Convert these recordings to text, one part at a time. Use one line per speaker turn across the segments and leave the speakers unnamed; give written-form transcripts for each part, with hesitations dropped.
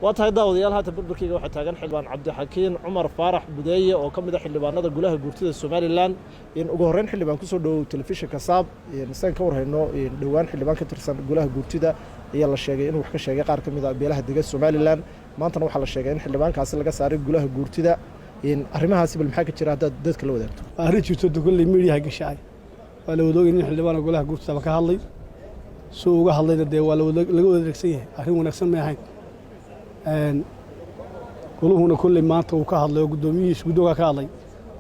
واتاي داوديال هاتا بربركيga waxa taagan xildhibaan Cabdixakiin Cumar Faarax Budeeye oo kamid ah xildhibaanada golaha guurtida Soomaaliland in ugu horeyn xildhibaan ku soo dhaw telefishinka Saab insan ka warhayno dhawaan xildhibaan ka tirsan golaha guurtida ayaa la sheegay inuu wax ka sheegay qaar kamid ah beelaha deegaanka Soomaaliland maantana waxa la sheegay in xildhibaankaasi laga saaray golaha guurtida in arrimahaasi bal maxaa ka jira dadka la wadaagto
arrin jirto kulli media gashay waa la wadaagay in xildhibaan golaha guurtida ka hadlay soo uga hadlayna de waa laga wadaagsan yahay arrin wanaagsan ma ahayn كلهم كل ما أنت وكهذا قدومي سودوا كهذا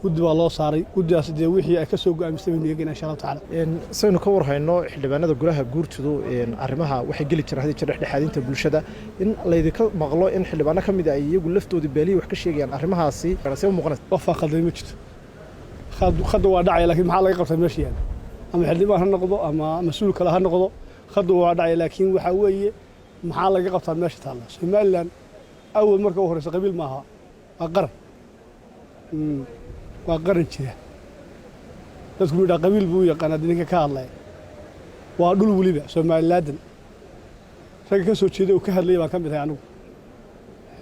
قدوا الله صاري قدوا سدي وحي أكسوق أمستمين يجينا إن شاء الله تعالى.
إن سنكور هاي النوع اللي بنا ذكرها جورتشدو إن أرمها وحي قلت هذه ترى حدين تبلشة إن اللي ذك مغلو إن اللي بنا كم إذا يقول لفتوا دبالي وحكي شيء يعني أرمها سي رسيم مغنى.
وفا خذ مجد خذوا وداعي لكن محل يقف المشي يعني. أما اللي ما هنقضوا أما مسؤول كلا هنقضوا خذوا وداعي لكن وحوي محل يقف المشي تعالى. سمعنا أول مرة أخرى قبيل معها أقرن وأقرن كذا بس قبل قبيل بويا قنادينك كارلا وأقول وليبا سمع اللادن فكان سوى كذا وكهر لي ما كان بتاعنه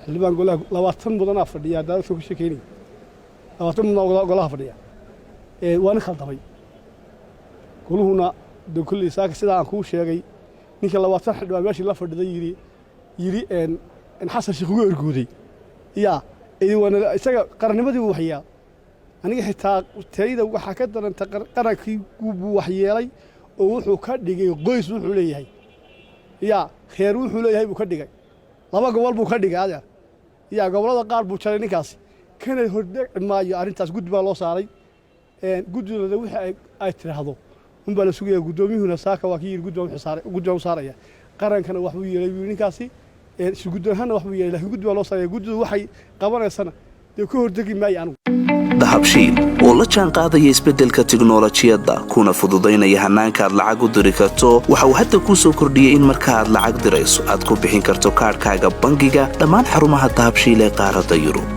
اللي بنقول له لو أتم بدنا فرديا ده شو كشكيني لو أتم نقولها فرديا وأنا خلطبي كله هنا دكل ساك سيدا عنكو شيء نيك لو أتم حد ماشي لا فرديا يري إن حصل شيء غير يا إذا وأنا إسقى قرن ما دي وحيا أنا حتى تريد وحكت أن تقرأ كي وحيا ووحو كدقي قيس وحو ليه يا خير وحو ليه بكدقي لما قبل بكدقي هذا يا قبل هذا قال بوشرني كاسي كان يهدك ما يعرف تاس قد بالله صاري قد هذا وحي أيتر هذا هم بالسوق قدومي هنا ساكا وكيل قدوم صاري قرن كان وحو يلي كاسي سجودهنا وحبي لكن جود والله صار جود وحي قبل سنة يكون دقي معي أنا
dahabshiil oo la jaan qaadaya isbeddelka tiknoolajiyadda kuna fududaynaya hanaanka aad lacag u diri karto waxa uu hadda ku soo kordhiyay in marka aad lacag dirayso aad ku bixin karto kaarkaaga bangiga dhammaan xarumaha dahabshiil ee qaaradda Yurub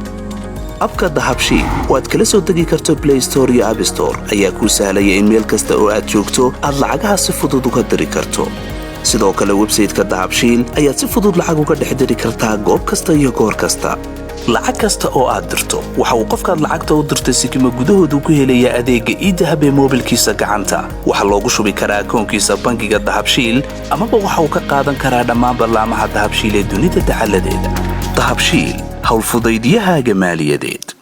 abka dahabshiil oo aad kala soo degi karto Play Store iyo App Store ayaa ku sahlaya in meel kasta oo aad joogto aad lacagaha si fudud uga diri karto sidoo kale website-ka dahabshiil ayaad si fudud lacag uga dhex diri kartaa goob kasta iyo goor kasta lacag kasta oo aad dirto waxa uu qofkaad lacagta u dirtay sikimo gudahoodu ku helaya adeegga e-dahab ee mobilkiisa gacanta waxa loogu shubi karaa akoonkiisa bangiga dahabshiil ama waxa uu ka qaadan karaa dhammaan barnaamijyada dahabshiil ee dunida taxalladeeda dahabshiil hawl fudaydiyahaaga maaliyadeed